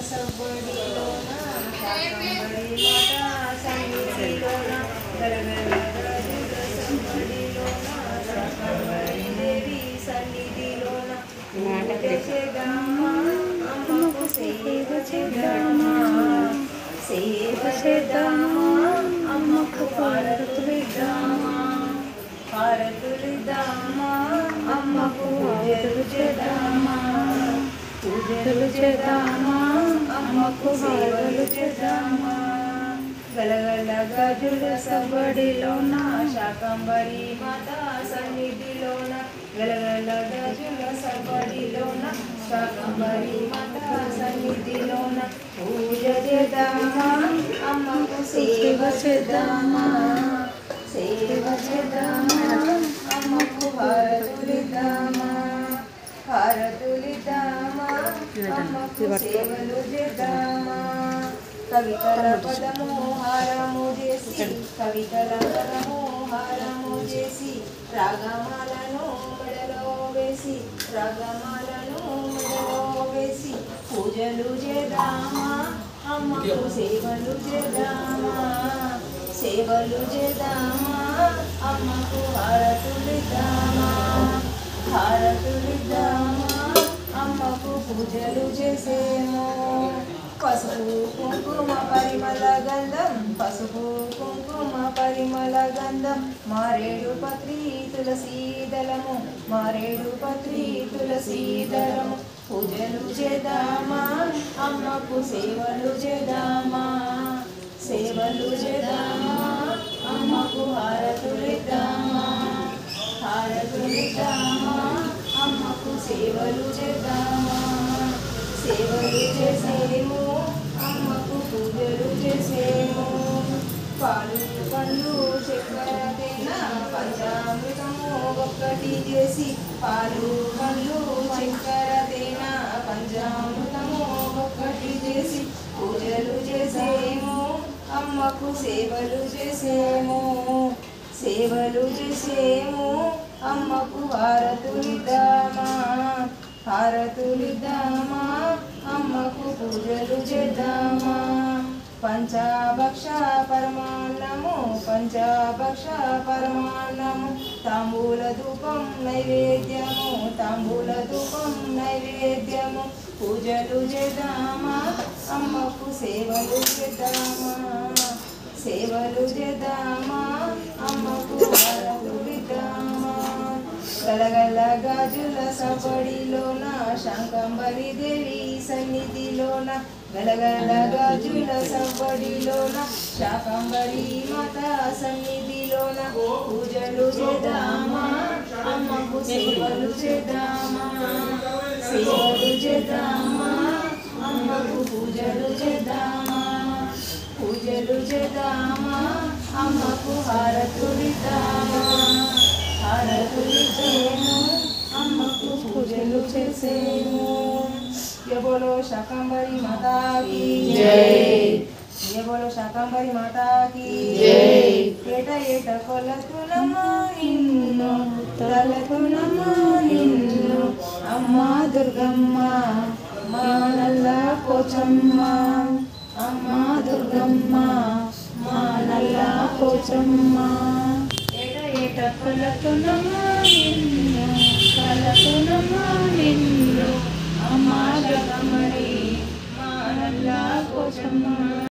సవ్వడిలోన శాకంబరి మాత సన్నిధిలోన గలగల గాజుల సవ్వడిలోన శాకంబరి దేవి సన్నిధిలోన పూజ చేద్దామా అమ్మకు సేవ చేద్దామా సేవ చేద్దామా అమ్మకు హారతులిద్దామా హారతులిద్దామా అమ్మకు పూజలు చేద్దామా పూజలు చేద్దామా అమ్మకు సేవలు చేద్దామా గలగల గాజుల సవ్వడిలోన శాకంబరి మాత సన్నిధిలోన గలగల గాజుల సవ్వడిలోన శాకంబరి మాత సన్నిధిలోన పూజ చేద్దామా అమ్మకు సేవ చేద్దామా సేవ చేద్దామా అమ్మకు హారతులిద్దామా హారతులిద్దామా అమ్మకు సేవలు చేద్దామా కవితల పదము హారము చేసి కవితల పదము హారము చేసి రాగమాలను మెడలో వేసి రాగమాలను మెడలో వేసి పూజలు చేద్దామా అమ్మకు సేవలు చేద్దామా సేవలు చేద్దామా అమ్మకు హారతులిద్దామా హారతులిద్దామా అమ్మకు పూజలు చేసేమో పసుపు కుంకుమ పరిమళ గంధం పసుపు కుంకుమ పరిమళ గంధం మారేడు పత్రి తులసీదళము మారేడు పత్రి తులసీదళము పూజలు చేద్దామా అమ్మకు సేవలు చేద్దామా సేవలు చేద్దామా అమ్మకు హారతులిద్దామా హారతులిద్దామా అమ్మకు సేవలు చేద్దామా సేవలు చేసేము అమ్మకు పూజలు చేసేము పాలు పండ్లు చక్కెర తేన పంచామృతము ఒక్కటి చేసి పాలు పండ్లు చక్కెర తేన పంచామృతము ఒక్కటి చేసి పూజలు చేసేము అమ్మకు సేవలు చేసేము సేవలు చేసేము అమ్మకు హారతులిద్దామా హారతులిద్దామా అమ్మకు పూజలు చేద్దామా పంచాభక్ష పరమాన్నము పంచాభక్ష పరమాన్నము తాంబూల ధూపం నైవేద్యము తాంబూల ధూపం నైవేద్యము పూజలు చేద్దామా అమ్మకు సేవలు చేద్దామా సేవలు చేద్దామా అమ్మకు హారతులిద్దామా గలగల గాజుల సవ్వడిలోన శాకంబరి దేవి సన్నిధిలోన గలగల గాజుల సవ్వడిలోన శాకంబరి మాత సన్నిధిలోన పూజలు చేద్దామా అమ్మకు సేవలు చేద్దామా సేవలు చేద్దామా అమ్మకు పూజలు చేద్దామా పూజలు చేద్దామా అమ్మకు హారతులిద్దామా హారతులిద్దాము అమ్మకు పూజలు చేసేము జయ బోలో శాకంబరి మాతా కీ జై జయ బోలో శాకంబరి మాతా కీ జై ఏట ఏట కొలతునమ్మా నిన్ను తలతునమ్మా నిన్ను అమ్మా దుర్గమ్మ మా నల్ల పోచమ్మ అమ్మా దుర్గమ్మ మా నల్ల పోచమ్మ ఏట కొలతునమ్మా నిన్ను తలతునమ్మా నిన్ను అమ్మా దుర్గమ్మడి మా నల్ల పోచమ్మ